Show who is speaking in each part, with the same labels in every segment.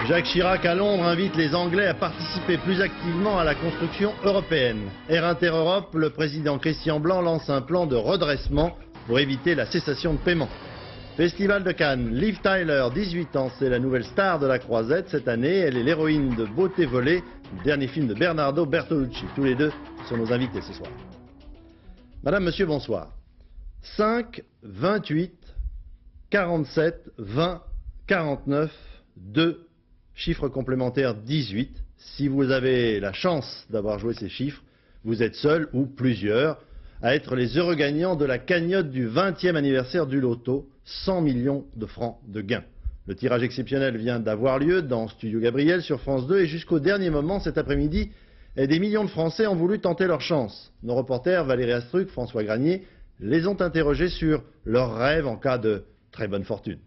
Speaker 1: Jacques Chirac à Londres invite les Anglais à participer plus activement à la construction européenne. Air Inter-Europe, le président Christian Blanc lance un plan de redressement pour éviter la cessation de paiement. Festival de Cannes, Liv Tyler, 18 ans, c'est la nouvelle star de la croisette cette année. Elle est l'héroïne de Beauté volée, le dernier film de Bernardo Bertolucci. Tous les deux sont nos invités ce soir. Madame, monsieur, bonsoir. 5, 28, 47, 20, 49, 2, chiffre complémentaire 18. Si vous avez la chance d'avoir joué ces chiffres, vous êtes seul ou plusieurs à être les heureux gagnants de la cagnotte du 20e anniversaire du loto, 100 millions de francs de gains. Le tirage exceptionnel vient d'avoir lieu dans Studio Gabriel sur France 2 et jusqu'au dernier moment cet après-midi, des millions de Français ont voulu tenter leur chance. Nos reporters Valérie Astruc, François Granier les ont interrogés sur leurs rêves en cas de très bonne fortune.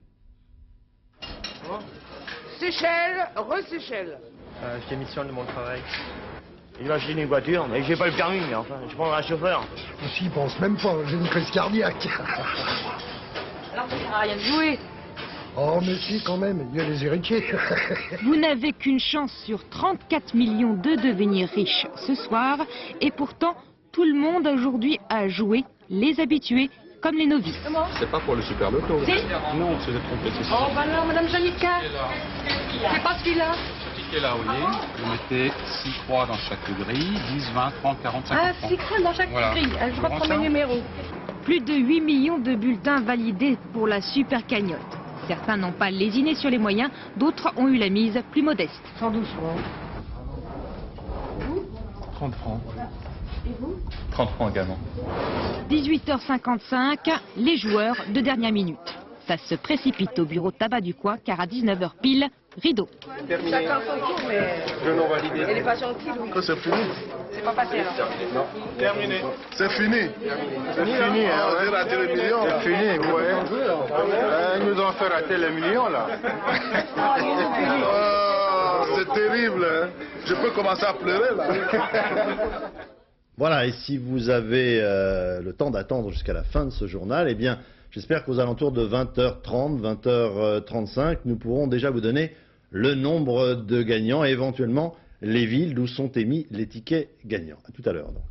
Speaker 2: Seychelles, re-Seychelles.
Speaker 3: Je démissionne de mon travail.
Speaker 4: J'ai acheté une voiture, mais j'ai pas le permis, mais enfin, je prendrai un chauffeur.
Speaker 5: J'y pense même pas, j'ai une crise cardiaque.
Speaker 2: Alors ça sert à rien de jouer.
Speaker 5: Oh, mais si, quand même, il y a les héritiers.
Speaker 6: Vous n'avez qu'une chance sur 34 millions de devenir riche ce soir. Et pourtant, tout le monde aujourd'hui a joué, les habitués comme les novices.
Speaker 2: Comment?
Speaker 7: C'est pas pour le super loto.
Speaker 2: Si?
Speaker 7: Non, c'est trompé, c'est ça.
Speaker 2: Oh bah non, Madame Janica. C'est pas ce qu'il a.
Speaker 7: Ce ticket-là, vous voyez, vous mettez 6 croix dans chaque grille, 10, 20, 30, 40, 50
Speaker 2: Ah,
Speaker 7: francs.
Speaker 2: 6 creux dans chaque
Speaker 7: Voilà.
Speaker 2: grille. Je reprends
Speaker 7: ça.
Speaker 2: mes numéros.
Speaker 6: Plus de 8 millions de bulletins validés pour la super cagnotte. Certains n'ont pas lésiné sur les moyens, d'autres ont eu la mise plus modeste.
Speaker 2: 112 francs.
Speaker 7: 30 francs.
Speaker 2: Et vous?
Speaker 7: 30 francs également.
Speaker 6: 18h55, les joueurs de dernière minute. Ça se précipite au bureau de tabac du coin car à 19h pile, rideau.
Speaker 2: Chacun son tour, mais
Speaker 7: Je non validé.
Speaker 2: elle est pas gentille, Louis.
Speaker 8: C'est fini.
Speaker 2: C'est pas passé alors.
Speaker 7: Non. Terminé.
Speaker 8: C'est fini. C'est fini, hein. On a raté le million.
Speaker 7: C'est fini, vous voyez. Ils nous ont fait rater le million, là.
Speaker 8: Oh, c'est terrible, hein. Je peux commencer à pleurer, là.
Speaker 1: Voilà, et si vous avez le temps d'attendre jusqu'à la fin de ce journal, eh bien, j'espère qu'aux alentours de 20h30, 20h35, nous pourrons déjà vous donner le nombre de gagnants et éventuellement les villes d'où sont émis les tickets gagnants. À tout à l'heure, donc.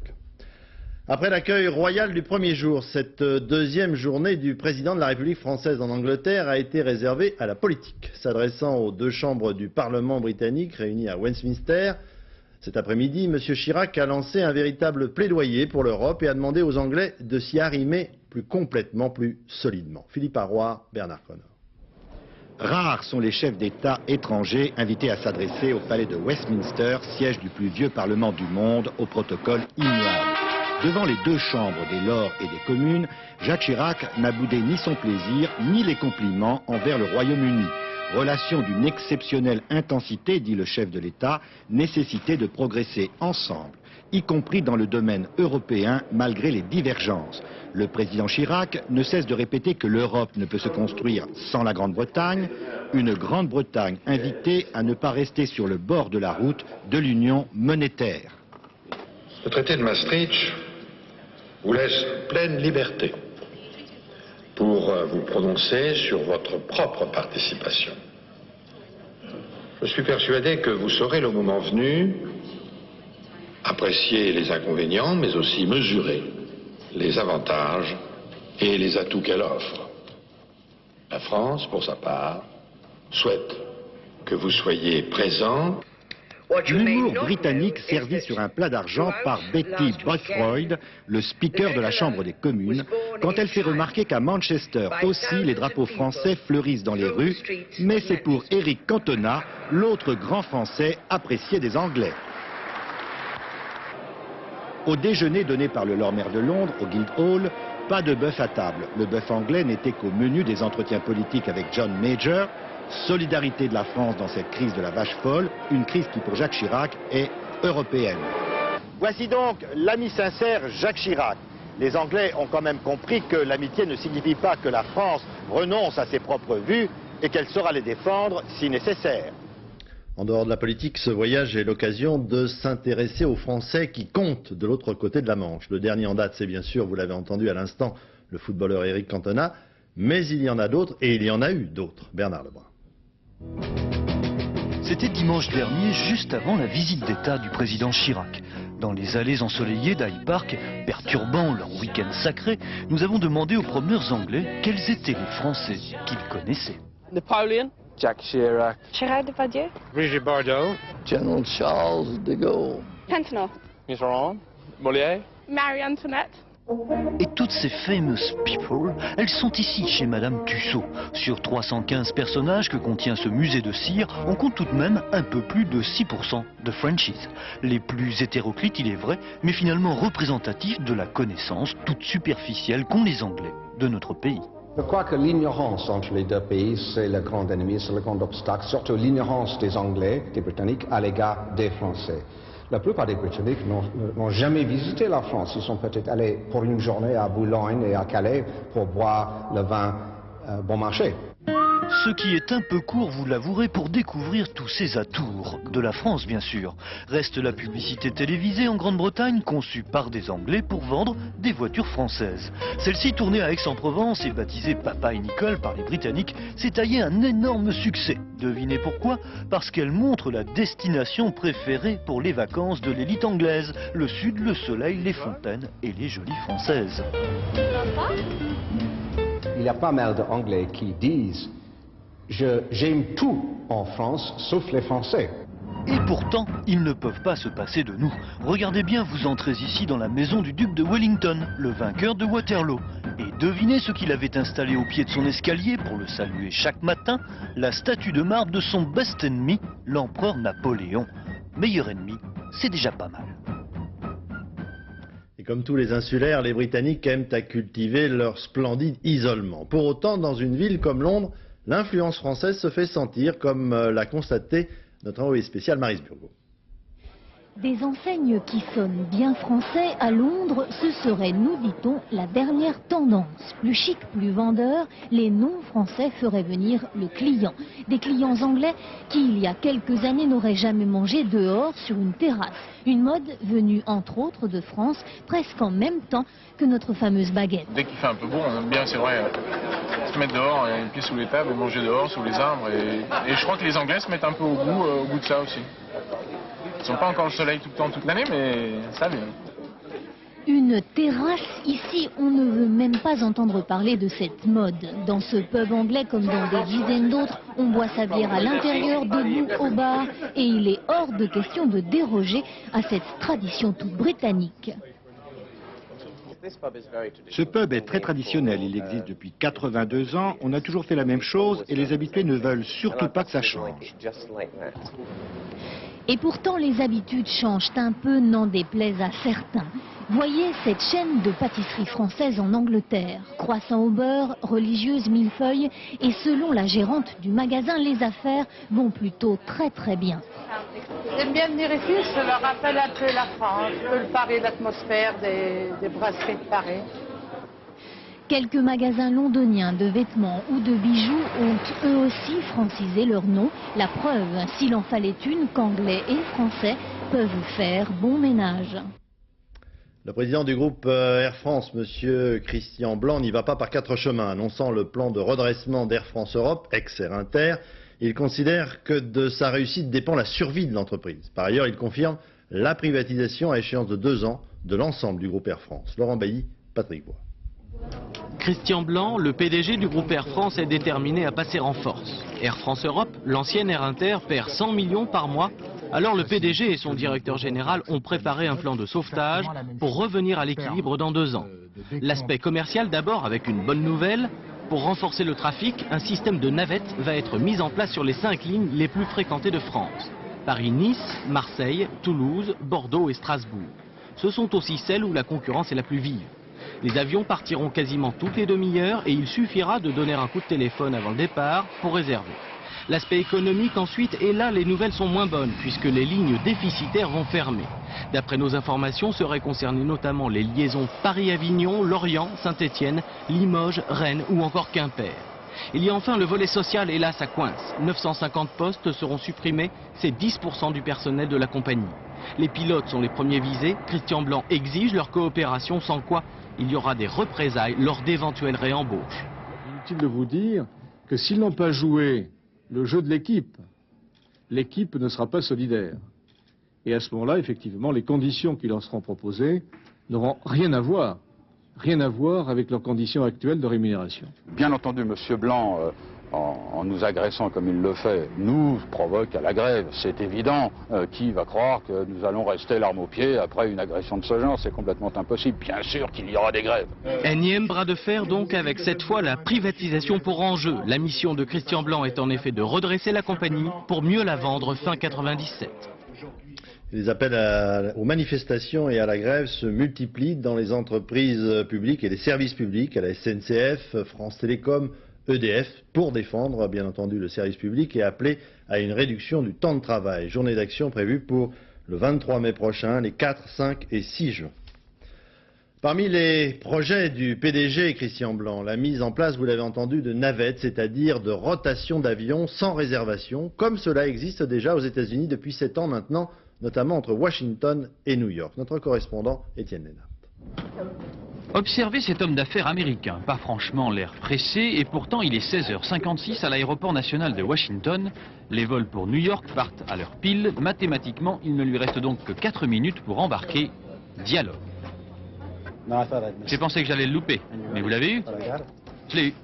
Speaker 1: Après l'accueil royal du premier jour, cette deuxième journée du président de la République française en Angleterre a été réservée à la politique. S'adressant aux deux chambres du Parlement britannique réunies à Westminster, cet après-midi, M. Chirac a lancé un véritable plaidoyer pour l'Europe et a demandé aux Anglais de s'y arrimer plus complètement, plus solidement. Philippe Arroy, Bernard Connor.
Speaker 9: Rares sont les chefs d'État étrangers invités à s'adresser au palais de Westminster, siège du plus vieux parlement du monde, au protocole immuable. Devant les deux chambres des Lords et des communes, Jacques Chirac n'a boudé ni son plaisir, ni les compliments envers le Royaume-Uni. Relation d'une exceptionnelle intensité, dit le chef de l'État, nécessité de progresser ensemble, y compris dans le domaine européen, malgré les divergences. Le président Chirac ne cesse de répéter que l'Europe ne peut se construire sans la Grande-Bretagne, une Grande-Bretagne invitée à ne pas rester sur le bord de la route de l'union monétaire.
Speaker 10: Le traité de Maastricht vous laisse pleine liberté pour vous prononcer sur votre propre participation. Je suis persuadé que vous saurez le moment venu apprécier les inconvénients, mais aussi mesurer les avantages et les atouts qu'elle offre. La France, pour sa part, souhaite que vous soyez présent.
Speaker 9: L'humour britannique servi sur un plat d'argent par Betty Boothroyd, le speaker de la Chambre des communes, quand elle fait remarquer qu'à Manchester aussi les drapeaux français fleurissent dans les rues, mais c'est pour Éric Cantona, l'autre grand français apprécié des Anglais. Au déjeuner donné par le Lord Mayor de Londres, au Guildhall, pas de bœuf à table. Le bœuf anglais n'était qu'au menu des entretiens politiques avec John Major. Solidarité de la France dans cette crise de la vache folle, une crise qui pour Jacques Chirac est européenne. Voici donc l'ami sincère Jacques Chirac. Les Anglais ont quand même compris que l'amitié ne signifie pas que la France renonce à ses propres vues et qu'elle saura les défendre si nécessaire.
Speaker 1: En dehors de la politique, ce voyage est l'occasion de s'intéresser aux Français qui comptent de l'autre côté de la Manche. Le dernier en date, c'est bien sûr, vous l'avez entendu à l'instant, le footballeur Éric Cantona, mais il y en a d'autres, et il y en a eu d'autres. Bernard Lebrun.
Speaker 11: C'était dimanche dernier, juste avant la visite d'État du président Chirac. Dans les allées ensoleillées d'Hyde Park, perturbant leur week-end sacré, nous avons demandé aux promeneurs anglais quels étaient les Français qu'ils connaissaient.
Speaker 3: Napoleon, Jacques Chirac,
Speaker 2: Gérard Depardieu,
Speaker 4: Brigitte Bardot,
Speaker 12: General Charles de Gaulle,
Speaker 2: Cantona,
Speaker 3: Mitterrand, Molière,
Speaker 2: Marie-Antoinette.
Speaker 11: Et toutes ces famous people, elles sont ici chez Madame Tussaud. Sur 315 personnages que contient ce musée de cire, on compte tout de même un peu plus de 6% de Frenchies. Les plus hétéroclites, il est vrai, mais finalement représentatifs de la connaissance toute superficielle qu'ont les Anglais de notre pays.
Speaker 13: Je crois que l'ignorance entre les deux pays, c'est le grand ennemi, c'est le grand obstacle, surtout l'ignorance des Anglais, des Britanniques, à l'égard des Français. La plupart des Britanniques n'ont jamais visité la France. Ils sont peut-être allés pour une journée à Boulogne et à Calais pour boire le vin bon marché.
Speaker 11: Ce qui est un peu court, vous l'avouerez, pour découvrir tous ces atours. De la France, bien sûr. Reste la publicité télévisée en Grande-Bretagne, conçue par des Anglais pour vendre des voitures françaises. Celle-ci, tournée à Aix-en-Provence et baptisée Papa et Nicole par les Britanniques, s'est taillée un énorme succès. Devinez pourquoi? Parce qu'elle montre la destination préférée pour les vacances de l'élite anglaise. Le sud, le soleil, les fontaines et les jolies françaises.
Speaker 13: Il y a pas mal d'Anglais qui disent « j'aime tout en France, sauf les Français ».
Speaker 11: Et pourtant, ils ne peuvent pas se passer de nous. Regardez bien, vous entrez ici dans la maison du duc de Wellington, le vainqueur de Waterloo. Et devinez ce qu'il avait installé au pied de son escalier pour le saluer chaque matin, la statue de marbre de son best ennemi, l'empereur Napoléon. Meilleur ennemi, c'est déjà pas mal.
Speaker 1: Et comme tous les insulaires, les Britanniques aiment à cultiver leur splendide isolement. Pour autant, dans une ville comme Londres, l'influence française se fait sentir, comme l'a constaté notre envoyé spécial Maryse Burgot.
Speaker 14: Des enseignes qui sonnent bien français à Londres, ce serait, nous dit-on, la dernière tendance. Plus chic, plus vendeur, les non-français feraient venir le client. Des clients anglais qui, il y a quelques années, n'auraient jamais mangé dehors sur une terrasse. Une mode venue, entre autres, de France, presque en même temps que notre fameuse baguette.
Speaker 15: Dès qu'il fait un peu beau, on aime bien, c'est vrai, se mettre dehors, les pieds sous les tables et manger dehors, sous les arbres. Et je crois que les Anglais se mettent un peu au goût de ça aussi. Ils n'ont pas encore le soleil tout le temps, toute l'année, mais ça vient.
Speaker 14: Une terrasse, ici, on ne veut même pas entendre parler de cette mode. Dans ce pub anglais, comme dans des dizaines d'autres, on boit sa bière à l'intérieur, debout au bar, et il est hors de question de déroger à cette tradition toute britannique.
Speaker 9: Ce pub est très traditionnel, il existe depuis 82 ans, on a toujours fait la même chose et les habitués ne veulent surtout pas que ça change.
Speaker 14: Et pourtant, les habitudes changent un peu, n'en déplaise à certains. Voyez cette chaîne de pâtisseries françaises en Angleterre. Croissants au beurre, religieuses, millefeuilles, et selon la gérante du magasin, les affaires vont plutôt très bien.
Speaker 2: J'aime bien venir ici, ça leur rappelle un peu la France, un peu le Paris, l'atmosphère des brasseries de Paris.
Speaker 14: Quelques magasins londoniens de vêtements ou de bijoux ont eux aussi francisé leur nom. La preuve, s'il en fallait une, qu'anglais et français peuvent faire bon ménage.
Speaker 1: Le président du groupe Air France, M. Christian Blanc, n'y va pas par quatre chemins. Annonçant le plan de redressement d'Air France Europe, ex-Air Inter, il considère que de sa réussite dépend la survie de l'entreprise. Par ailleurs, il confirme la privatisation à échéance de 2 ans de l'ensemble du groupe Air France. Laurent Bailly, Patrick Bois.
Speaker 16: Christian Blanc, le PDG du groupe Air France, est déterminé à passer en force. Air France Europe, l'ancienne Air Inter, perd 100 millions par mois. Alors le PDG et son directeur général ont préparé un plan de sauvetage pour revenir à l'équilibre dans 2 ans. L'aspect commercial d'abord avec une bonne nouvelle. Pour renforcer le trafic, un système de navettes va être mis en place sur les 5 lignes les plus fréquentées de France. Paris-Nice, Marseille, Toulouse, Bordeaux et Strasbourg. Ce sont aussi celles où la concurrence est la plus vive. Les avions partiront quasiment toutes les demi-heures et il suffira de donner un coup de téléphone avant le départ pour réserver. L'aspect économique ensuite, et là les nouvelles sont moins bonnes puisque les lignes déficitaires vont fermer. D'après nos informations, seraient concernées notamment les liaisons Paris-Avignon, Lorient, Saint-Étienne, Limoges, Rennes ou encore Quimper. Il y a enfin le volet social et là ça coince. 950 postes seront supprimés, c'est 10% du personnel de la compagnie. Les pilotes sont les premiers visés, Christian Blanc exige leur coopération sans quoi il y aura des représailles lors d'éventuelles réembauches.
Speaker 17: Inutile de vous dire que s'ils n'ont pas joué le jeu de l'équipe l'équipe ne sera pas solidaire. Et à ce moment-là, effectivement, les conditions qui leur seront proposées n'auront rien à voir avec leurs conditions actuelles de rémunération.
Speaker 7: Bien entendu, M. Blanc, en nous agressant comme il le fait, nous provoque à la grève. C'est évident. Qui va croire que nous allons rester l'arme au pied après une agression de ce genre? C'est complètement impossible. Bien sûr qu'il y aura des grèves.
Speaker 16: Énième bras de fer donc avec cette fois la privatisation pour enjeu. La mission de Christian Blanc est en effet de redresser la compagnie pour mieux la vendre fin 97.
Speaker 1: Les appels aux manifestations et à la grève se multiplient dans les entreprises publiques et les services publics, à la SNCF, France Télécom, EDF, pour défendre bien entendu le service public et appeler à une réduction du temps de travail. Journée d'action prévue pour le 23 mai prochain, les 4, 5 et 6 juin. Parmi les projets du PDG Christian Blanc, la mise en place, vous l'avez entendu, de navettes, c'est-à-dire de rotation d'avions sans réservation, comme cela existe déjà aux États-Unis depuis 7 ans maintenant, notamment entre Washington et New York. Notre correspondant Étienne Lénart.
Speaker 18: Observez cet homme d'affaires américain, pas franchement l'air pressé, et pourtant il est 16h56 à l'aéroport national de Washington. Les vols pour New York partent à l'heure pile. Mathématiquement, il ne lui reste donc que 4 minutes pour embarquer. Dialogue. J'ai pensé que j'allais le louper, mais vous l'avez eu? Je l'ai eu.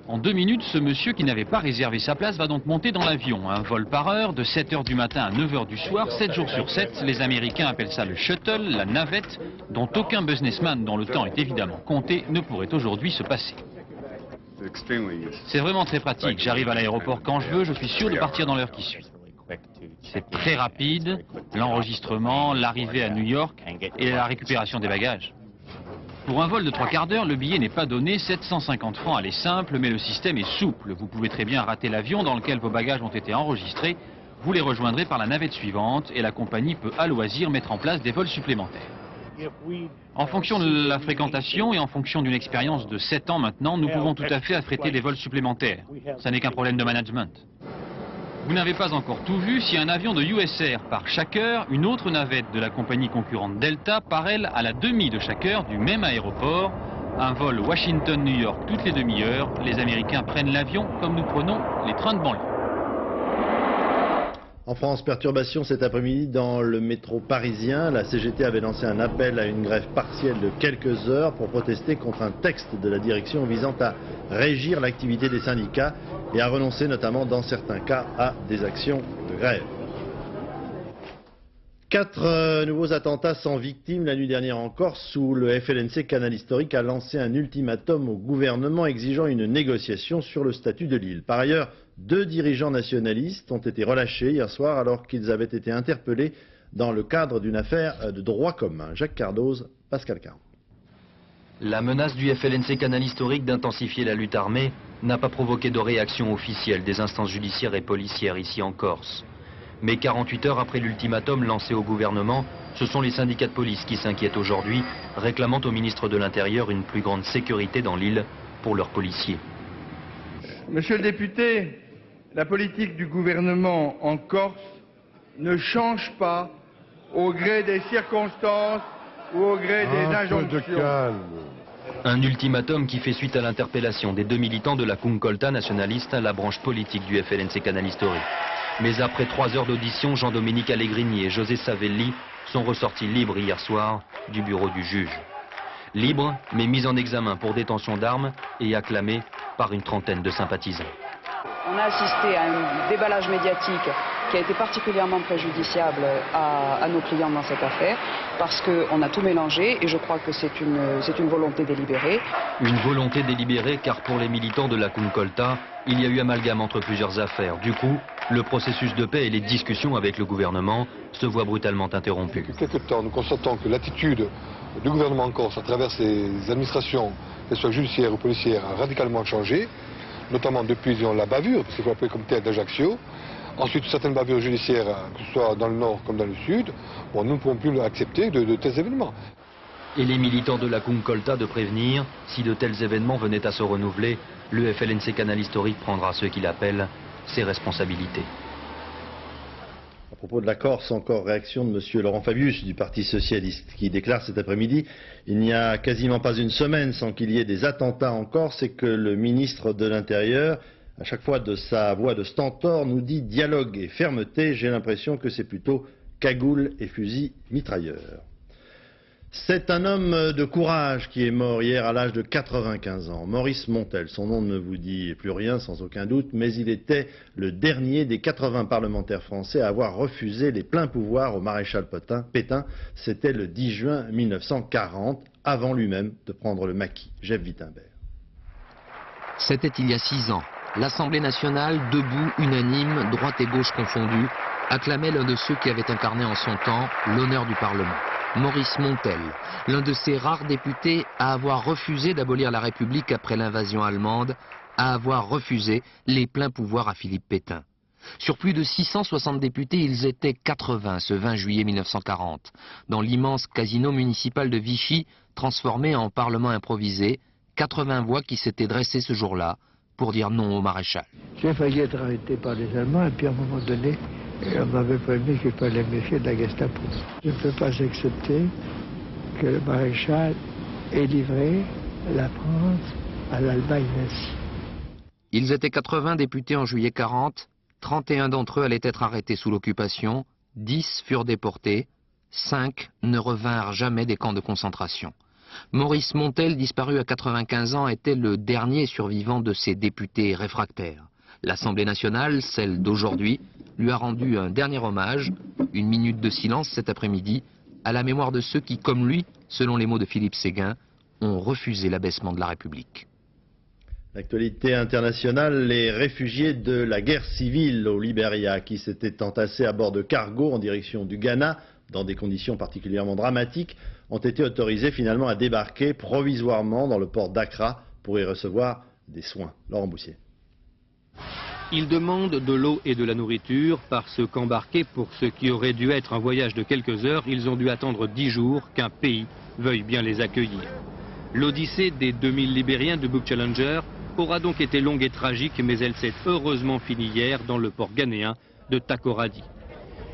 Speaker 18: En 2 minutes, ce monsieur qui n'avait pas réservé sa place va donc monter dans l'avion. Un vol par heure, de 7h du matin à 9h du soir, 7 jours sur 7. Les Américains appellent ça le shuttle, la navette, dont aucun businessman dont le temps est évidemment compté ne pourrait aujourd'hui se passer. C'est vraiment très pratique. J'arrive à l'aéroport quand je veux, je suis sûr de partir dans l'heure qui suit. C'est très rapide, l'enregistrement, l'arrivée à New York et la récupération des bagages. Pour un vol de 3 quarts d'heure, le billet n'est pas donné, 750 francs aller simple, mais le système est souple. Vous pouvez très bien rater l'avion dans lequel vos bagages ont été enregistrés. Vous les rejoindrez par la navette suivante et la compagnie peut à loisir mettre en place des vols supplémentaires. En fonction de la fréquentation et en fonction d'une expérience de 7 ans maintenant, nous pouvons tout à fait affréter des vols supplémentaires. Ça n'est qu'un problème de management. Vous n'avez pas encore tout vu, si un avion de USR part chaque heure, une autre navette de la compagnie concurrente Delta part elle à la demi de chaque heure du même aéroport. Un vol Washington-New York toutes les demi-heures. Les Américains prennent l'avion comme nous prenons les trains de banlieue.
Speaker 1: En France, perturbation cet après-midi dans le métro parisien. La CGT avait lancé un appel à une grève partielle de quelques heures pour protester contre un texte de la direction visant à régir l'activité des syndicats et à renoncer notamment dans certains cas à des actions de grève. 4 nouveaux attentats sans victimes la nuit dernière en Corse où le FLNC Canal Historique a lancé un ultimatum au gouvernement exigeant une négociation sur le statut de l'île. Par ailleurs, 2 dirigeants nationalistes ont été relâchés hier soir alors qu'ils avaient été interpellés dans le cadre d'une affaire de droit commun. Jacques Cardoz, Pascal Caron.
Speaker 19: La menace du FLNC Canal Historique d'intensifier la lutte armée n'a pas provoqué de réaction officielle des instances judiciaires et policières ici en Corse. Mais 48 heures après l'ultimatum lancé au gouvernement, ce sont les syndicats de police qui s'inquiètent aujourd'hui, réclamant au ministre de l'Intérieur une plus grande sécurité dans l'île pour leurs policiers.
Speaker 20: Monsieur le député, la politique du gouvernement en Corse ne change pas au gré des circonstances ou au gré des injonctions.
Speaker 19: Un ultimatum qui fait suite à l'interpellation des 2 militants de la Kunkolta nationaliste, la branche politique du FLNC Canal Historique. Mais après 3 heures d'audition, Jean-Dominique Allegrini et José Savelli sont ressortis libres hier soir du bureau du juge. Libres, mais mis en examen pour détention d'armes et acclamés par une trentaine de sympathisants.
Speaker 21: On a assisté à un déballage médiatique qui a été particulièrement préjudiciable à nos clients dans cette affaire, parce qu'on a tout mélangé et je crois que c'est une volonté délibérée.
Speaker 19: Une volonté délibérée car pour les militants de la Kunkolta, il y a eu amalgame entre plusieurs affaires. Du coup, le processus de paix et les discussions avec le gouvernement se voient brutalement interrompus.
Speaker 22: Depuis quelque temps, nous constatons que l'attitude du gouvernement en Corse à travers ses administrations, qu'elles soient judiciaires ou policières, a radicalement changé, notamment depuis la bavure, parce qu'il faut appeler comme théâtre d'Ajaccio. Ensuite, certaines bavures judiciaires, que ce soit dans le nord comme dans le sud, bon, nous ne pouvons plus accepter de tels événements.
Speaker 19: Et les militants de la Kunkolta de prévenir, si de tels événements venaient à se renouveler, le FLNC Canal Historique prendra ce qu'il appelle ses responsabilités.
Speaker 1: À propos de la Corse, encore réaction de M. Laurent Fabius du Parti Socialiste qui déclare cet après-midi « Il n'y a quasiment pas une semaine sans qu'il y ait des attentats en Corse et que le ministre de l'Intérieur À chaque fois de sa voix de stentor nous dit dialogue et fermeté. J'ai l'impression que c'est plutôt cagoule et fusil mitrailleur. C'est un homme de courage qui est mort hier à l'âge de 95 ans. Maurice Montel, son nom ne vous dit plus rien sans aucun doute, mais il était le dernier des 80 parlementaires français à avoir refusé les pleins pouvoirs au maréchal Pétain. C'était le 10 juin 1940, avant lui-même de prendre le maquis. Jeff Wittenberg.
Speaker 5: C'était il y a 6 ans. L'Assemblée nationale, debout, unanime, droite et gauche confondues, acclamait l'un de ceux qui avaient incarné en son temps l'honneur du Parlement. Maurice Montel, l'un de ces rares députés à avoir refusé d'abolir la République après l'invasion allemande, à avoir refusé les pleins pouvoirs à Philippe Pétain. Sur plus de 660 députés, ils étaient 80 ce 20 juillet 1940, dans l'immense casino municipal de Vichy, transformé en parlement improvisé, 80 voix qui s'étaient dressées ce jour-là pour dire non au maréchal.
Speaker 6: J'ai failli être arrêté par les Allemands et puis à un moment donné, on m'avait prévenu qu'il fallait méfier de la Gestapo. Je ne peux pas accepter que le maréchal ait livré la France à l'Allemagne nazie.
Speaker 5: Ils étaient 80 députés en juillet 40, 31 d'entre eux allaient être arrêtés sous l'occupation, 10 furent déportés, 5 ne revinrent jamais des camps de concentration. Maurice Montel, disparu à 95 ans, était le dernier survivant de ces députés réfractaires. L'Assemblée nationale, celle d'aujourd'hui, lui a rendu un dernier hommage, une minute de silence cet après-midi, à la mémoire de ceux qui, comme lui, selon les mots de Philippe Séguin, ont refusé l'abaissement de la République.
Speaker 1: L'actualité internationale, les réfugiés de la guerre civile au Libéria qui s'étaient entassés à bord de cargos en direction du Ghana, dans des conditions particulièrement dramatiques, ont été autorisés finalement à débarquer provisoirement dans le port d'Accra pour y recevoir des soins. Laurent Boussier.
Speaker 23: Ils demandent de l'eau et de la nourriture parce qu'embarqués pour ce qui aurait dû être un voyage de quelques heures, ils ont dû attendre 10 jours qu'un pays veuille bien les accueillir. L'odyssée des 2000 Libériens de Book Challenger aura donc été longue et tragique, mais elle s'est heureusement finie hier dans le port ghanéen de Takoradi.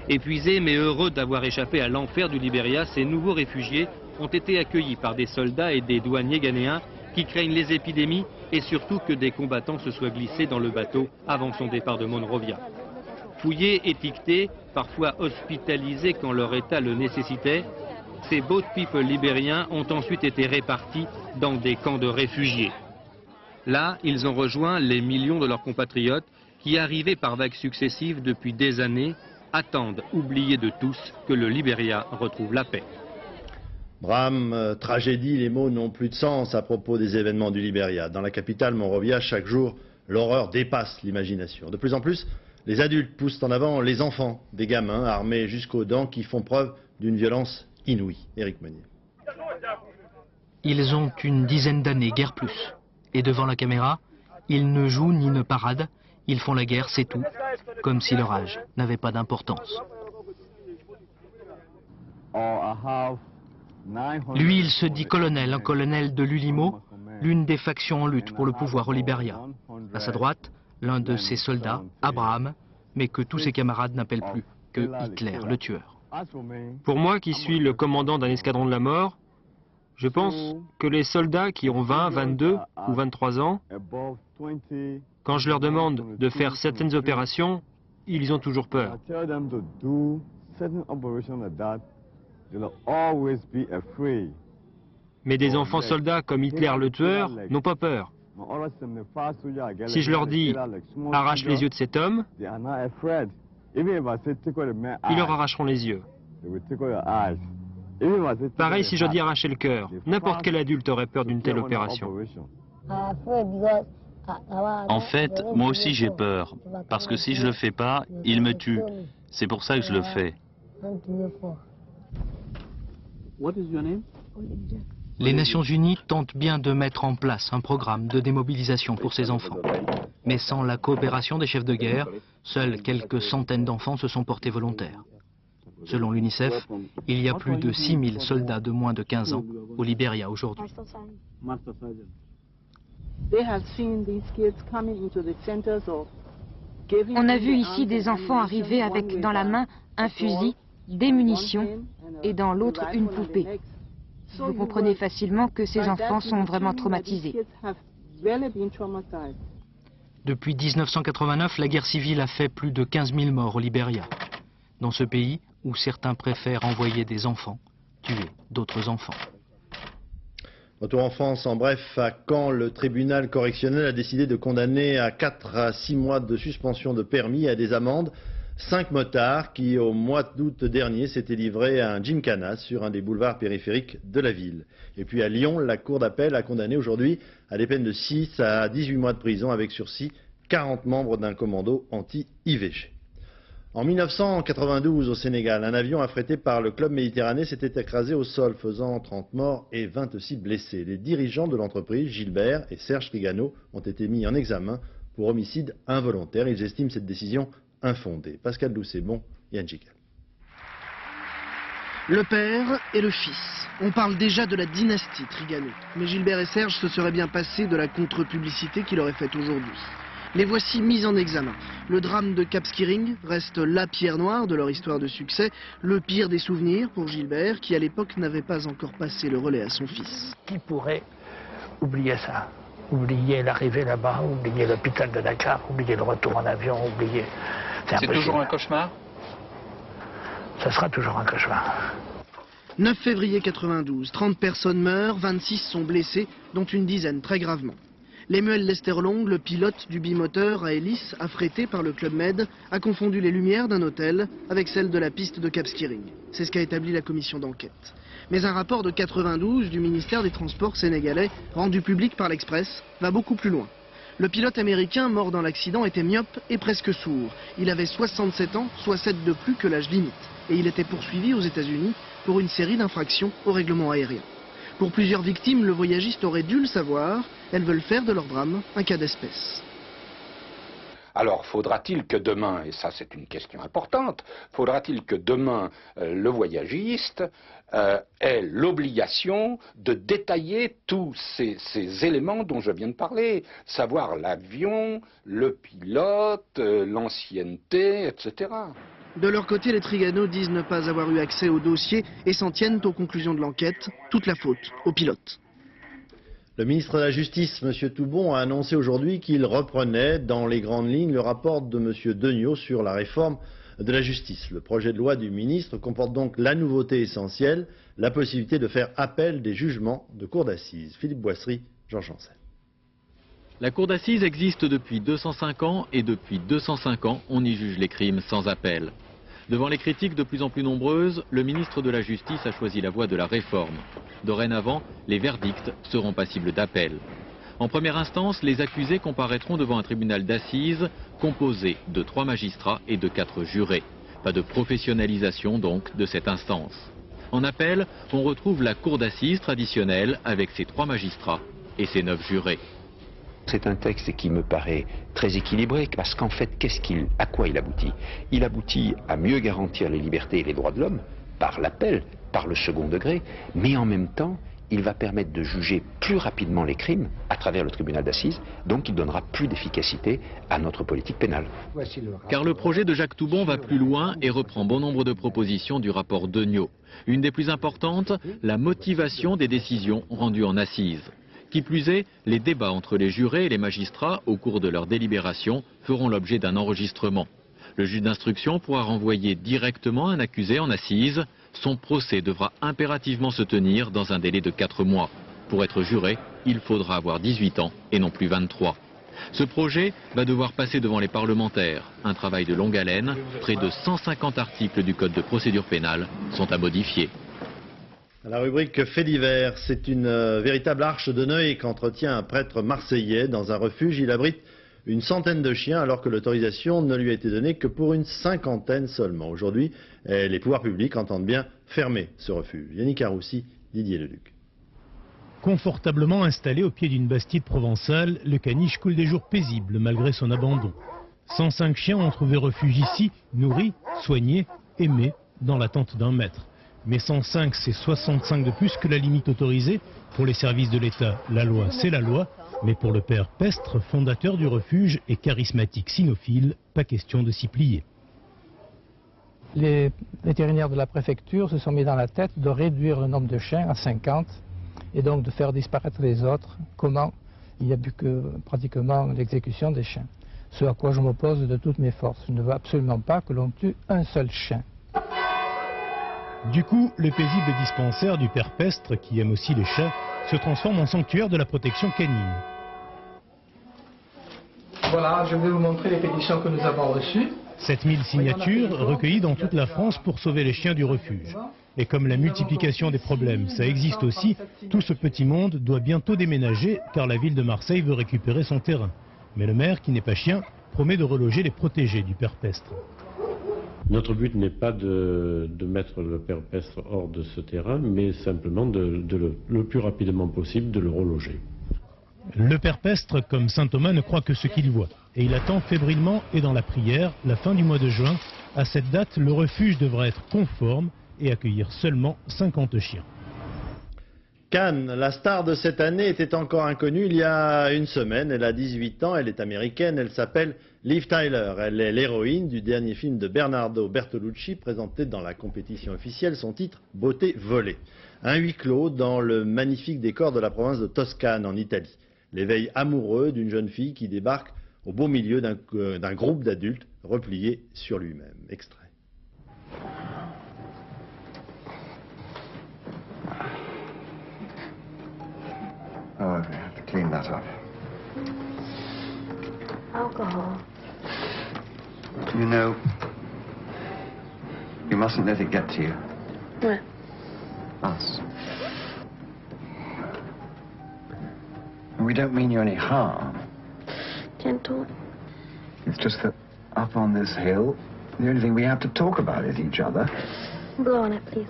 Speaker 23: Épuisés mais heureux d'avoir échappé à l'enfer du Libéria, ces nouveaux réfugiés ont été accueillis par des soldats et des douaniers ghanéens qui craignent les épidémies et surtout que des combattants se soient glissés dans le bateau avant son départ de Monrovia. Fouillés, étiquetés, parfois hospitalisés quand leur état le nécessitait, ces boat people libériens ont ensuite été répartis dans des camps de réfugiés. Là, ils ont rejoint les millions de leurs compatriotes qui, arrivés par vagues successives depuis des années, attendent, oubliés de tous, que le Libéria retrouve la paix.
Speaker 1: Drame, tragédie, les mots n'ont plus de sens à propos des événements du Libéria. Dans la capitale, Monrovia, chaque jour, l'horreur dépasse l'imagination. De plus en plus, les adultes poussent en avant les enfants, des gamins armés jusqu'aux dents qui font preuve d'une violence inouïe. Éric Meunier.
Speaker 24: Ils ont une dizaine d'années, guère plus. Et devant la caméra, ils ne jouent ni ne paradent, ils font la guerre, c'est tout, comme si leur âge n'avait pas d'importance. Lui, il se dit colonel, un colonel de l'Ulimo, l'une des factions en lutte pour le pouvoir au Libéria. À sa droite, l'un de ses soldats, Abraham, mais que tous ses camarades n'appellent plus que Hitler, le tueur.
Speaker 25: Pour moi, qui suis le commandant d'un escadron de la mort, je pense que les soldats qui ont 20, 22 ou 23 ans, quand je leur demande de faire certaines opérations, ils ont toujours peur. Mais des enfants soldats comme Hitler le tueur n'ont pas peur. Si je leur dis « arrache les yeux de cet homme », ils leur arracheront les yeux. Pareil si je dis arracher le cœur. N'importe quel adulte aurait peur d'une telle opération.
Speaker 26: En fait, moi aussi j'ai peur, parce que si je le fais pas, il me tue. C'est pour ça que je le fais.
Speaker 24: Les Nations Unies tentent bien de mettre en place un programme de démobilisation pour ces enfants. Mais sans la coopération des chefs de guerre, seuls quelques centaines d'enfants se sont portés volontaires. Selon l'UNICEF, il y a plus de 6000 soldats de moins de 15 ans au Libéria aujourd'hui.
Speaker 27: On a vu ici des enfants arriver avec dans la main un fusil, des munitions et dans l'autre une poupée. Vous comprenez facilement que ces enfants sont vraiment traumatisés.
Speaker 24: Depuis 1989, la guerre civile a fait plus de 15 000 morts au Libéria. Dans ce pays où certains préfèrent envoyer des enfants, tuer d'autres enfants.
Speaker 1: Retour en France, en bref, à Caen, le tribunal correctionnel a décidé de condamner à 4 à 6 mois de suspension de permis et à des amendes 5 motards qui, au mois d'août dernier, s'étaient livrés à un gymkhana sur un des boulevards périphériques de la ville. Et puis à Lyon, la cour d'appel a condamné aujourd'hui à des peines de 6 à 18 mois de prison avec sursis 40 membres d'un commando anti-IVG. En 1992, au Sénégal, un avion affrété par le Club Méditerranée s'était écrasé au sol, faisant 30 morts et 26 blessés. Les dirigeants de l'entreprise, Gilbert et Serge Trigano, ont été mis en examen pour homicide involontaire. Ils estiment cette décision infondée. Pascal Doucet-Bon, Yann Gical.
Speaker 3: Le père et le fils. On parle déjà de la dynastie Trigano. Mais Gilbert et Serge se seraient bien passés de la contre-publicité qu'il aurait faite aujourd'hui. Les voici mis en examen. Le drame de Cap Skirring reste la pierre noire de leur histoire de succès, le pire des souvenirs pour Gilbert, qui à l'époque n'avait pas encore passé le relais à son fils.
Speaker 4: Qui pourrait oublier ça? Oublier l'arrivée là-bas, oublier l'hôpital de Dakar, oublier le retour en avion, oublier...
Speaker 18: C'est toujours un cauchemar?
Speaker 4: Ça sera toujours un cauchemar.
Speaker 3: 9 février 92, 30 personnes meurent, 26 sont blessées, dont une dizaine très gravement. Lemuel Lesterlong, le pilote du bimoteur à hélice affrété par le Club Med, a confondu les lumières d'un hôtel avec celles de la piste de Cap Skirring. C'est ce qu'a établi la commission d'enquête. Mais un rapport de 92 du ministère des Transports sénégalais, rendu public par l'Express, va beaucoup plus loin. Le pilote américain mort dans l'accident était myope et presque sourd. Il avait 67 ans, soit 7 de plus que l'âge limite. Et il était poursuivi aux États-Unis pour une série d'infractions au règlement aérien. Pour plusieurs victimes, le voyagiste aurait dû le savoir. Elles veulent faire de leur drame un cas d'espèce.
Speaker 7: Alors, faudra-t-il que demain, et ça c'est une question importante, faudra-t-il que demain le voyagiste ait l'obligation de détailler tous ces éléments dont je viens de parler, savoir l'avion, le pilote, l'ancienneté, etc.
Speaker 3: De leur côté, les Trigano disent ne pas avoir eu accès au dossier et s'en tiennent aux conclusions de l'enquête. Toute la faute au pilote.
Speaker 1: Le ministre de la Justice, M. Toubon, a annoncé aujourd'hui qu'il reprenait dans les grandes lignes le rapport de M. Degnaud sur la réforme de la justice. Le projet de loi du ministre comporte donc la nouveauté essentielle, la possibilité de faire appel des jugements de cour d'assises. Philippe Boissery, Jean Chancel.
Speaker 8: La cour d'assises existe depuis 205 ans et depuis 205 ans, on y juge les crimes sans appel. Devant les critiques de plus en plus nombreuses, le ministre de la Justice a choisi la voie de la réforme. Dorénavant, les verdicts seront passibles d'appel. En première instance, les accusés comparaîtront devant un tribunal d'assises composé de 3 magistrats et de 4 jurés. Pas de professionnalisation donc de cette instance. En appel, on retrouve la cour d'assises traditionnelle avec ses 3 magistrats et ses 9 jurés.
Speaker 10: C'est un texte qui me paraît très équilibré parce qu'en fait, à quoi il aboutit? Il aboutit à mieux garantir les libertés et les droits de l'homme par l'appel, par le second degré, mais en même temps, il va permettre de juger plus rapidement les crimes à travers le tribunal d'assises, donc il donnera plus d'efficacité à notre politique pénale.
Speaker 8: Car le projet de Jacques Toubon va plus loin et reprend bon nombre de propositions du rapport Degnaud. Une des plus importantes, la motivation des décisions rendues en assises. Qui plus est, les débats entre les jurés et les magistrats au cours de leur délibération feront l'objet d'un enregistrement. Le juge d'instruction pourra renvoyer directement un accusé en assises. Son procès devra impérativement se tenir dans un délai de 4 mois. Pour être juré, il faudra avoir 18 ans et non plus 23. Ce projet va devoir passer devant les parlementaires. Un travail de longue haleine, près de 150 articles du Code de procédure pénale sont à modifier.
Speaker 1: La rubrique Fait divers, c'est une véritable arche de Noé qu'entretient un prêtre marseillais dans un refuge. Il abrite une centaine de chiens alors que l'autorisation ne lui a été donnée que pour une 50aine seulement. Aujourd'hui, les pouvoirs publics entendent bien fermer ce refuge. Yannick Aroussi, Didier Leduc.
Speaker 11: Confortablement installé au pied d'une bastide provençale, le caniche coule des jours paisibles malgré son abandon. 105 chiens ont trouvé refuge ici, nourris, soignés, aimés, dans l'attente d'un maître. Mais 105, c'est 65 de plus que la limite autorisée. Pour les services de l'État, la loi, c'est la loi. Mais pour le père Pestre, fondateur du refuge et charismatique cynophile, pas question de s'y plier.
Speaker 12: Les vétérinaires de la préfecture se sont mis dans la tête de réduire le nombre de chiens à 50 et donc de faire disparaître les autres. Comment? il n'y a plus que pratiquement l'exécution des chiens. Ce à quoi je m'oppose de toutes mes forces. Je ne veux absolument pas que l'on tue un seul chien.
Speaker 11: Du coup, le paisible dispensaire du père Pestre, qui aime aussi les chats, se transforme en sanctuaire de la protection canine.
Speaker 12: Voilà, je vais vous montrer les pétitions que nous avons reçues.
Speaker 11: 7000 signatures recueillies dans toute la France pour sauver les chiens du refuge. Et comme la multiplication des problèmes, ça existe aussi, tout ce petit monde doit bientôt déménager car la ville de Marseille veut récupérer son terrain. Mais le maire, qui n'est pas chien, promet de reloger les protégés du père Pestre.
Speaker 2: Notre but n'est pas de mettre le père Pestre hors de ce terrain, mais simplement le plus rapidement possible de le reloger.
Speaker 11: Le père Pestre, comme saint Thomas, ne croit que ce qu'il voit. Et il attend fébrilement et dans la prière, la fin du mois de juin. À cette date, le refuge devra être conforme et accueillir seulement 50 chiens.
Speaker 1: Cannes, la star de cette année était encore inconnue il y a une semaine. Elle a 18 ans, elle est américaine, elle s'appelle Liv Tyler. Elle est l'héroïne du dernier film de Bernardo Bertolucci présenté dans la compétition officielle, son titre « Beauté volée ». Un huis clos dans le magnifique décor de la province de Toscane en Italie. L'éveil amoureux d'une jeune fille qui débarque au beau milieu d'un groupe d'adultes repliés sur lui-même. Extrait.
Speaker 9: Oh, we have to clean that up.
Speaker 13: Alcohol.
Speaker 9: You know, you mustn't let it get to you.
Speaker 13: What?
Speaker 9: Us. We don't mean you any harm.
Speaker 13: Gentle.
Speaker 9: It's just that up on this hill, the only thing we have to talk about is each other.
Speaker 13: Blow on it, please.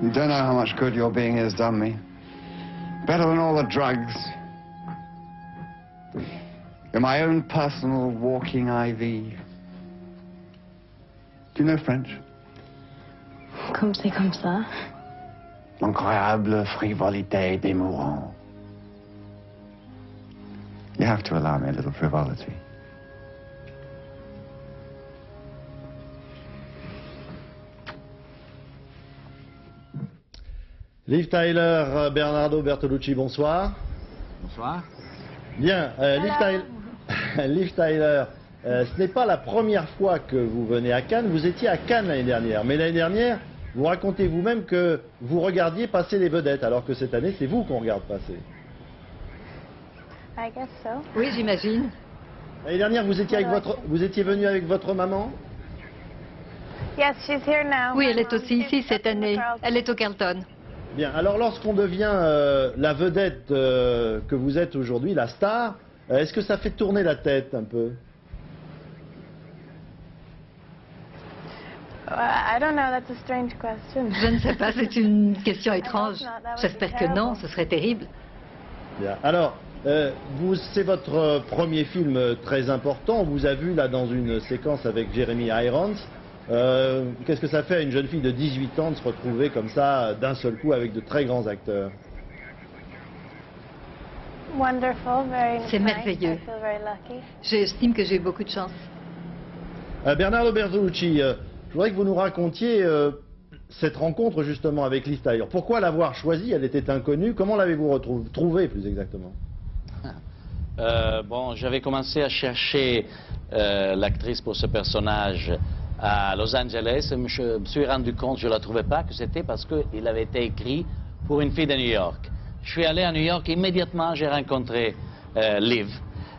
Speaker 9: You don't know how much good your being has done me. Better than all the drugs. You're my own personal walking IV. Do you know French?
Speaker 13: Comme c'est comme ça.
Speaker 9: Incroyable frivolité des mourants. You have to allow me a little frivolity.
Speaker 1: Liv Tyler, Bernardo Bertolucci, bonsoir.
Speaker 14: Bonsoir.
Speaker 1: Bien, Liv Tyler, ce n'est pas la première fois que vous venez à Cannes. Vous étiez à Cannes l'année dernière, mais l'année dernière, vous racontez vous-même que vous regardiez passer les vedettes, alors que cette année, c'est vous qu'on regarde passer.
Speaker 13: I guess so.
Speaker 15: Oui, j'imagine.
Speaker 1: L'année dernière, vous étiez venu avec votre maman?
Speaker 13: Yes, she's here now.
Speaker 15: Oui, elle est aussi ici cette année. Elle est au Carlton.
Speaker 1: Bien, alors lorsqu'on devient la vedette que vous êtes aujourd'hui, la star, est-ce que ça fait tourner la tête un peu?
Speaker 13: I don't know, that's a strange question.
Speaker 15: Je ne sais pas, c'est une question étrange. J'espère que non, ce serait terrible.
Speaker 1: Bien, alors, c'est votre premier film très important. On vous a vu là dans une séquence avec Jeremy Irons. Qu'est-ce que ça fait à une jeune fille de 18 ans de se retrouver comme ça d'un seul coup avec de très grands acteurs?
Speaker 15: C'est merveilleux. J'estime que j'ai eu beaucoup de chance.
Speaker 1: Bernardo Bertolucci, je voudrais que vous nous racontiez cette rencontre justement avec Liv Tyler. Pourquoi l'avoir choisie? Elle était inconnue. Comment l'avez-vous trouvée plus exactement?
Speaker 26: Bon, j'avais commencé à chercher l'actrice pour ce personnage à Los Angeles. Je me suis rendu compte, je ne la trouvais pas, que c'était parce qu'il avait été écrit pour une fille de New York. Je suis allé à New York et immédiatement j'ai rencontré Liv.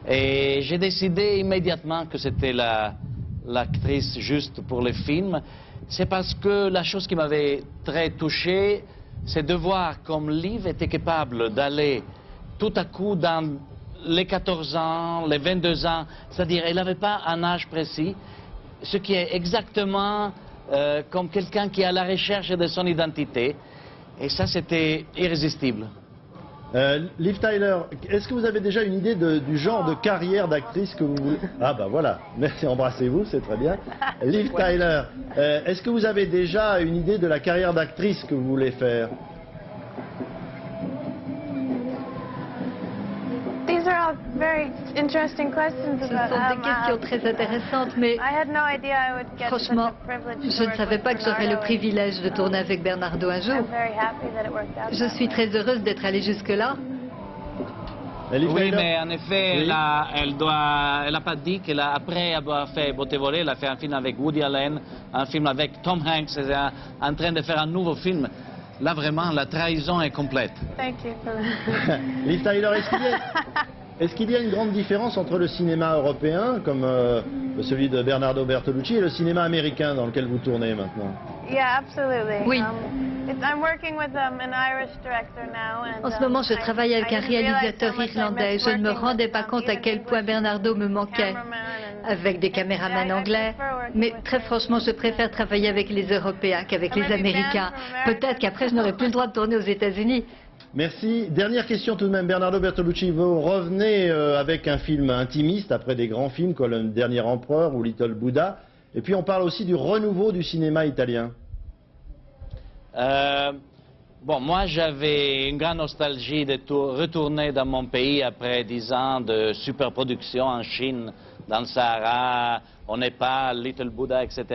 Speaker 26: Et j'ai décidé immédiatement que c'était l'actrice juste pour le film. C'est parce que la chose qui m'avait très touché, c'est de voir comme Liv était capable d'aller tout à coup dans les 14 ans, les 22 ans, c'est-à-dire elle n'avait pas un âge précis, ce qui est exactement comme quelqu'un qui est à la recherche de son identité. Et ça, c'était irrésistible.
Speaker 1: Liv Tyler, est-ce que vous avez déjà une idée du genre de carrière d'actrice que vous voulez? Ah bah voilà, merci, embrassez-vous, c'est très bien. Liv Tyler, est-ce que vous avez déjà une idée de la carrière d'actrice que vous voulez faire?
Speaker 15: Ce sont des questions très intéressantes, mais franchement, je ne savais pas que j'aurais le privilège de tourner avec Bernardo un jour. Je suis très heureuse d'être allée jusque-là.
Speaker 26: Oui, mais en effet, oui. Elle n'a pas dit qu'après avoir fait Beauté volée, elle a fait un film avec Woody Allen, un film avec Tom Hanks, elle est en train de faire un nouveau film. Là, vraiment, la trahison est complète.
Speaker 1: Liv Tyler, est-ce qu'il y a une grande différence entre le cinéma européen, comme celui de Bernardo Bertolucci, et le cinéma américain dans lequel vous tournez maintenant?
Speaker 15: Oui. En ce moment, je travaille avec un réalisateur irlandais. Je ne me rendais pas compte à quel point Bernardo me manquait, avec des caméramans anglais. Mais très franchement, je préfère travailler avec les Européens qu'avec les Américains. Peut-être qu'après, je n'aurai plus le droit de tourner aux États-Unis.
Speaker 1: Merci. Dernière question tout de même. Bernardo Bertolucci, vous revenez avec un film intimiste après des grands films comme Le Dernier Empereur ou Little Buddha. Et puis on parle aussi du renouveau du cinéma italien.
Speaker 26: Bon, moi j'avais une grande nostalgie de retourner dans mon pays après 10 ans de superproduction en Chine, dans le Sahara, au Népal, Little Buddha, etc.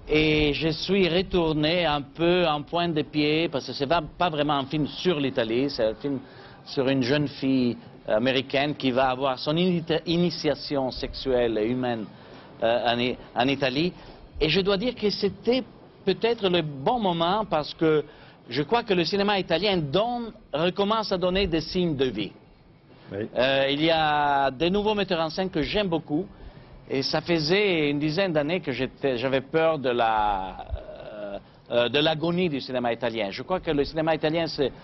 Speaker 26: Et je suis retourné un peu en pointe de pied, parce que ce n'est pas vraiment un film sur l'Italie, c'est un film sur une jeune fille américaine qui va avoir son initiation sexuelle et humaine en Italie. Et je dois dire que c'était peut-être le bon moment, parce que je crois que le cinéma italien recommence à donner des signes de vie. Oui. Il y a des nouveaux metteurs en scène que j'aime beaucoup, et ça faisait une dizaine d'années que j'avais peur de l'agonie du cinéma italien. Je crois que le cinéma italien, ça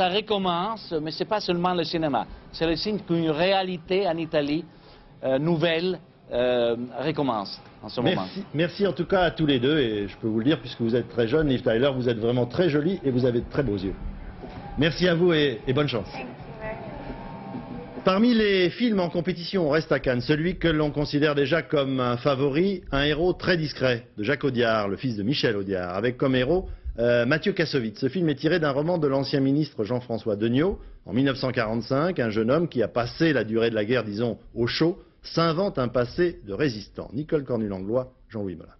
Speaker 26: recommence, mais ce n'est pas seulement le cinéma. C'est le signe qu'une réalité en Italie nouvelle recommence en ce moment.
Speaker 1: Merci en tout cas à tous les deux, et je peux vous le dire, puisque vous êtes très jeune, Liv Tyler, vous êtes vraiment très jolie et vous avez de très beaux yeux. Merci à vous et bonne chance. Parmi les films en compétition, on reste à Cannes, celui que l'on considère déjà comme un favori, un héros très discret, de Jacques Audiard, le fils de Michel Audiard, avec comme héros Mathieu Kassovitz. Ce film est tiré d'un roman de l'ancien ministre Jean-François Degnaud. En 1945, un jeune homme qui a passé la durée de la guerre, disons, au chaud, s'invente un passé de résistant. Nicole Cornu-Langlois, Jean-Louis Mollin.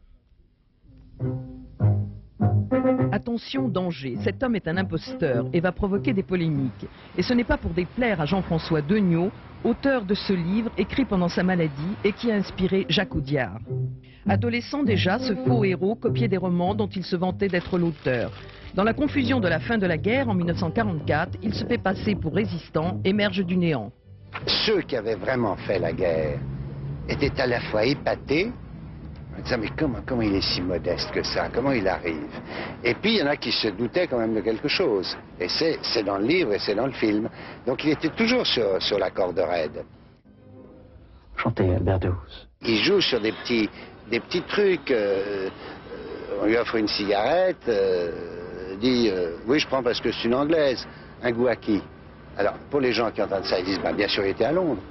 Speaker 14: Attention, danger, cet homme est un imposteur et va provoquer des polémiques. Et ce n'est pas pour déplaire à Jean-François Degnaud, auteur de ce livre écrit pendant sa maladie et qui a inspiré Jacques Audiard. Adolescent déjà, ce faux héros copiait des romans dont il se vantait d'être l'auteur. Dans la confusion de la fin de la guerre, en 1944, il se fait passer pour résistant, émerge du néant.
Speaker 16: Ceux qui avaient vraiment fait la guerre étaient à la fois épatés, en disant mais comment il est si modeste que ça, comment il arrive? Et puis il y en a qui se doutaient quand même de quelque chose. Et c'est dans le livre et c'est dans le film. Donc il était toujours sur la corde raide.
Speaker 17: Chantez Albert Deus.
Speaker 16: Il joue sur des petits trucs. On lui offre une cigarette, dit oui je prends parce que c'est une anglaise. Un goût à qui? Alors pour les gens qui entendent ça, ils disent bah, bien sûr il était à Londres.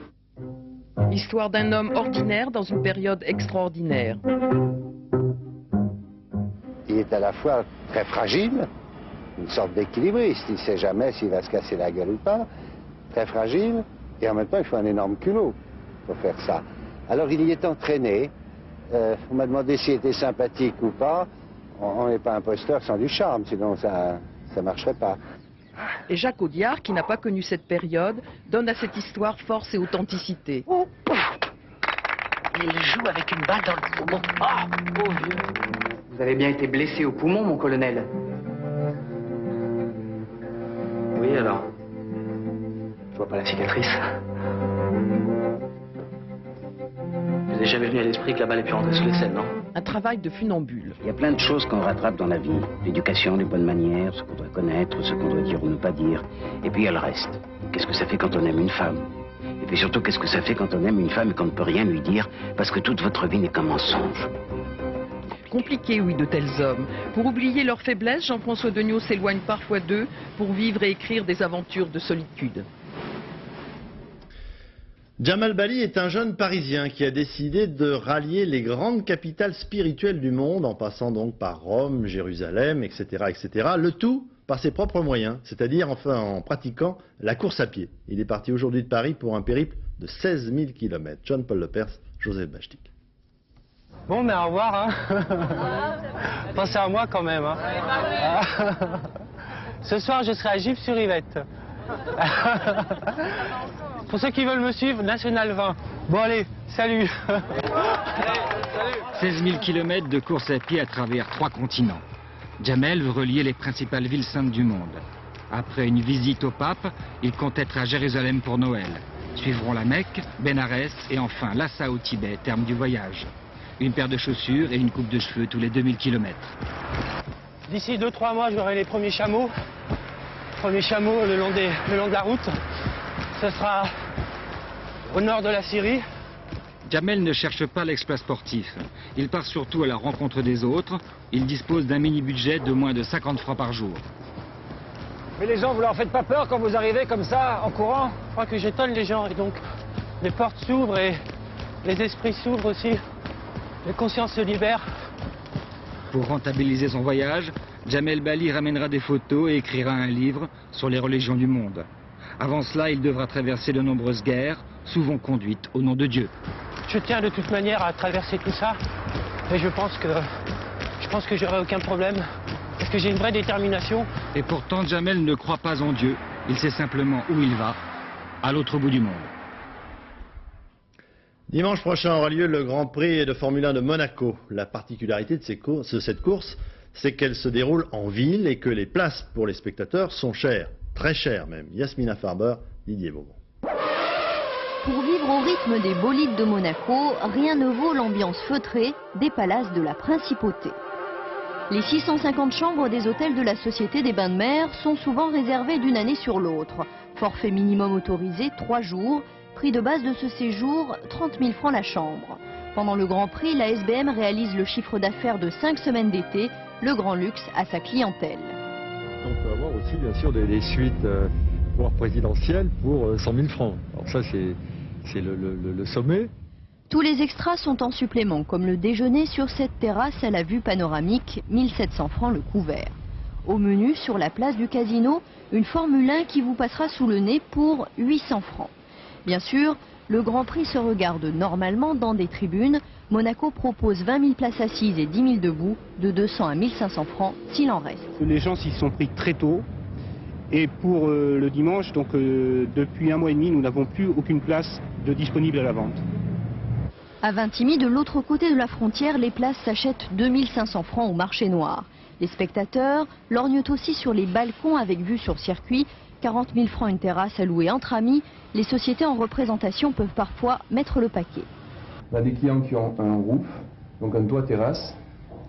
Speaker 14: Histoire d'un homme ordinaire dans une période extraordinaire.
Speaker 16: Il est à la fois très fragile, une sorte d'équilibriste, il ne sait jamais s'il va se casser la gueule ou pas, très fragile, et en même temps il faut un énorme culot pour faire ça. Alors il y est entraîné, on m'a demandé s'il était sympathique ou pas, on n'est pas imposteur sans du charme, sinon ça ne marcherait pas.
Speaker 14: Et Jacques Audiard, qui n'a pas connu cette période, donne à cette histoire force et authenticité.
Speaker 17: Il joue avec une balle dans le poumon. Oh, oh vieux. Vous avez bien été blessé au poumon, mon colonel. Oui, alors. Je vois pas la cicatrice. Vous n'avez jamais venu à l'esprit que la balle ait pu rentrer sous l'aisselle, non?
Speaker 14: Un travail de funambule.
Speaker 17: Il y a plein de choses qu'on rattrape dans la vie. L'éducation, les bonnes manières, ce qu'on doit connaître, ce qu'on doit dire ou ne pas dire. Et puis il y a le reste. Qu'est-ce que ça fait quand on aime une femme? Et puis surtout, qu'est-ce que ça fait quand on aime une femme et qu'on ne peut rien lui dire parce que toute votre vie n'est qu'un mensonge?
Speaker 14: Compliqué, oui, de tels hommes. Pour oublier leurs faiblesses, Jean-François Degnaud s'éloigne parfois d'eux pour vivre et écrire des aventures de solitude.
Speaker 1: Jamal Bali est un jeune Parisien qui a décidé de rallier les grandes capitales spirituelles du monde, en passant donc par Rome, Jérusalem, etc., etc. Le tout par ses propres moyens, c'est-à-dire enfin en pratiquant la course à pied. Il est parti aujourd'hui de Paris pour un périple de 16 000 km. John-Paul Lepers, Joseph Bachtig.
Speaker 5: Bon, mais au revoir. Hein. Pensez à moi quand même. Hein. Ce soir, je serai à Gif-sur-Yvette. Pour ceux qui veulent me suivre, National 20. Bon, allez, salut.
Speaker 6: 16 000 km de course à pied à travers 3 continents. Jamel veut relier les principales villes saintes du monde. Après une visite au pape, il compte être à Jérusalem pour Noël. Suivront la Mecque, Bénarès et enfin Lhasa au Tibet, terme du voyage. Une paire de chaussures et une coupe de cheveux tous les 2000 km.
Speaker 5: D'ici 2-3 mois, j'aurai les premiers chameaux. Premiers chameaux le long de la route. Ce sera au nord de la Syrie.
Speaker 6: Jamel ne cherche pas l'exploit sportif. Il part surtout à la rencontre des autres. Il dispose d'un mini-budget de moins de 50 francs par jour.
Speaker 5: Mais les gens, vous leur faites pas peur quand vous arrivez comme ça, en courant? Je crois que j'étonne les gens et donc les portes s'ouvrent et les esprits s'ouvrent aussi. Les consciences se libèrent.
Speaker 6: Pour rentabiliser son voyage, Jamel Bali ramènera des photos et écrira un livre sur les religions du monde. Avant cela, il devra traverser de nombreuses guerres, souvent conduites au nom de Dieu.
Speaker 5: Je tiens de toute manière à traverser tout ça et je pense que j'aurai aucun problème parce que j'ai une vraie détermination.
Speaker 6: Et pourtant, Jamel ne croit pas en Dieu. Il sait simplement où il va, à l'autre bout du monde.
Speaker 1: Dimanche prochain aura lieu le Grand Prix de Formule 1 de Monaco. La particularité de cette course, c'est qu'elle se déroule en ville et que les places pour les spectateurs sont chères, très chères même. Yasmina Farber, Didier Beaumont.
Speaker 19: Pour vivre au rythme des bolides de Monaco, rien ne vaut l'ambiance feutrée des palaces de la principauté. Les 650 chambres des hôtels de la Société des Bains de Mer sont souvent réservées d'une année sur l'autre. Forfait minimum autorisé 3 jours, prix de base de ce séjour 30 000 francs la chambre. Pendant le Grand Prix, la SBM réalise le chiffre d'affaires de 5 semaines d'été, le grand luxe à sa clientèle.
Speaker 20: On peut avoir aussi bien sûr des suites voire présidentielles pour 100 000 francs. Alors ça c'est le sommet.
Speaker 19: Tous les extras sont en supplément, comme le déjeuner sur cette terrasse à la vue panoramique, 1700 francs le couvert. Au menu, sur la place du casino, une Formule 1 qui vous passera sous le nez pour 800 francs. Bien sûr, le Grand Prix se regarde normalement dans des tribunes. Monaco propose 20 000 places assises et 10 000 debout, de 200 à 1500 francs s'il en reste.
Speaker 21: Les gens s'y sont pris très tôt. Et pour le dimanche, donc depuis 1 mois et demi, nous n'avons plus aucune place de disponible à la vente.
Speaker 19: À Vintimille, de l'autre côté de la frontière, les places s'achètent 2500 francs au marché noir. Les spectateurs lorgnent aussi sur les balcons avec vue sur circuit. 40 000 francs une terrasse à louer entre amis. Les sociétés en représentation peuvent parfois mettre le paquet.
Speaker 22: On a des clients qui ont un roof, donc un toit terrasse,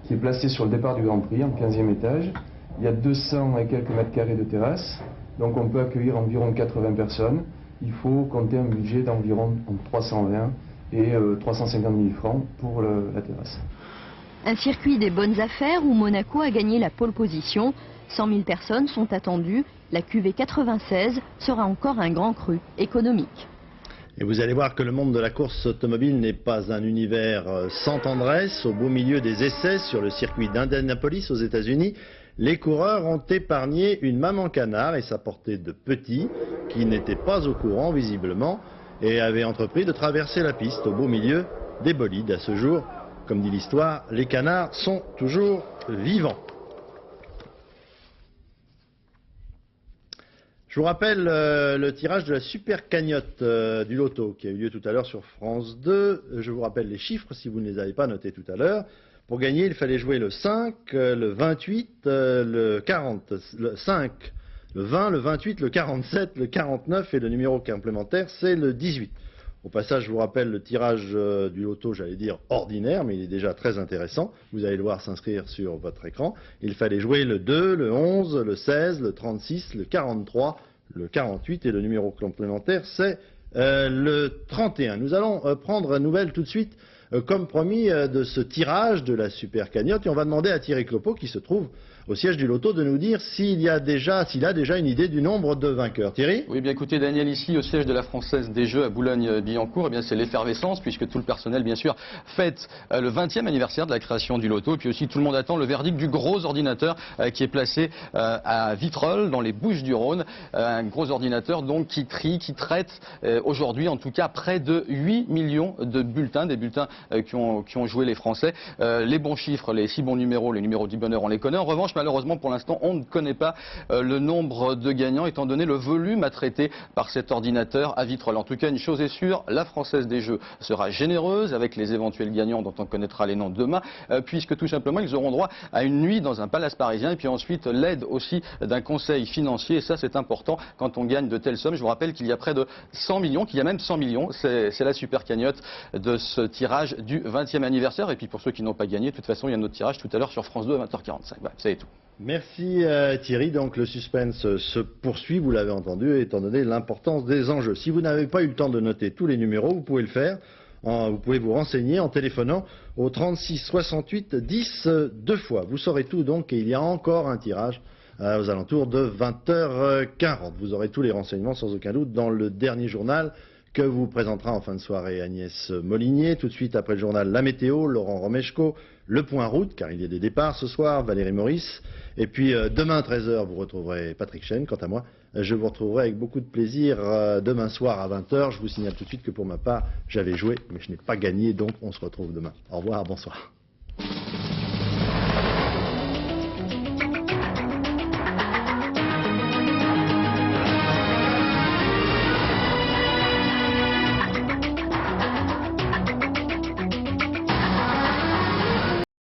Speaker 22: qui est placé sur le départ du Grand Prix, en 15e étage. Il y a 200 et quelques mètres carrés de terrasse, donc on peut accueillir environ 80 personnes. Il faut compter un budget d'environ 320 et 350 000 francs pour la terrasse.
Speaker 19: Un circuit des bonnes affaires où Monaco a gagné la pole position. 100 000 personnes sont attendues. La QV 96 sera encore un grand cru économique.
Speaker 1: Et vous allez voir que le monde de la course automobile n'est pas un univers sans tendresse. Au beau milieu des essais sur le circuit d'Indianapolis aux États-Unis, les coureurs ont épargné une maman canard et sa portée de petits qui n'étaient pas au courant visiblement et avaient entrepris de traverser la piste au beau milieu des bolides. À ce jour, comme dit l'histoire, les canards sont toujours vivants. Je vous rappelle le tirage de la super cagnotte du loto qui a eu lieu tout à l'heure sur France 2. Je vous rappelle les chiffres si vous ne les avez pas notés tout à l'heure. Pour gagner, il fallait jouer le 5, le 28, le 40, le 5, le 20, le 28, le 47, le 49 et le numéro complémentaire, c'est le 18. Au passage, je vous rappelle le tirage du loto, j'allais dire ordinaire, mais il est déjà très intéressant. Vous allez le voir s'inscrire sur votre écran. Il fallait jouer le 2, le 11, le 16, le 36, le 43, le 48 et le numéro complémentaire, c'est le 31. Nous allons prendre une nouvelle tout de suite comme promis, de ce tirage de la super cagnotte. Et on va demander à Thierry Clopeau, qui se trouve au siège du loto, de nous dire s'il a déjà une idée du nombre de vainqueurs. Thierry ?
Speaker 4: Oui, bien écoutez, Daniel, ici au siège de la Française des Jeux à Boulogne-Billancourt, eh bien c'est l'effervescence, puisque tout le personnel, bien sûr, fête le 20e anniversaire de la création du loto. Et puis aussi, tout le monde attend le verdict du gros ordinateur qui est placé à Vitrolles, dans les Bouches-du-Rhône. Un gros ordinateur, donc, qui traite aujourd'hui, en tout cas, près de 8 millions de bulletins, des bulletins qui ont joué les Français. Les bons chiffres, les 6 bons numéros, les numéros du bonheur, on les connaît. En revanche, malheureusement, pour l'instant, on ne connaît pas le nombre de gagnants, étant donné le volume à traiter par cet ordinateur à Vitrolles. En tout cas, une chose est sûre, la Française des Jeux sera généreuse avec les éventuels gagnants dont on connaîtra les noms demain, puisque tout simplement, ils auront droit à une nuit dans un palace parisien et puis ensuite l'aide aussi d'un conseil financier. Et ça, c'est important quand on gagne de telles sommes. Je vous rappelle qu'il y a près de 100 millions, qu'il y a même 100 millions. C'est la super cagnotte de ce tirage du 20e anniversaire. Et puis pour ceux qui n'ont pas gagné, de toute façon, il y a un autre tirage tout à l'heure sur France 2 à 20h45. Voilà, c'est tout.
Speaker 1: Merci Thierry. Donc le suspense se poursuit, vous l'avez entendu, étant donné l'importance des enjeux. Si vous n'avez pas eu le temps de noter tous les numéros, vous pouvez le faire. Vous pouvez vous renseigner en téléphonant au 36 68 10 deux fois. Vous saurez tout donc, et il y a encore un tirage aux alentours de 20h40. Vous aurez tous les renseignements sans aucun doute dans le dernier journal que vous présentera en fin de soirée Agnès Molinier. Tout de suite après le journal La Météo, Laurent Romeshko, le point route, car il y a des départs ce soir, Valérie Maurice. Et puis demain 13h, vous retrouverez Patrick Chêne. Quant à moi, je vous retrouverai avec beaucoup de plaisir demain soir à 20h. Je vous signale tout de suite que pour ma part, j'avais joué, mais je n'ai pas gagné, donc on se retrouve demain. Au revoir, bonsoir.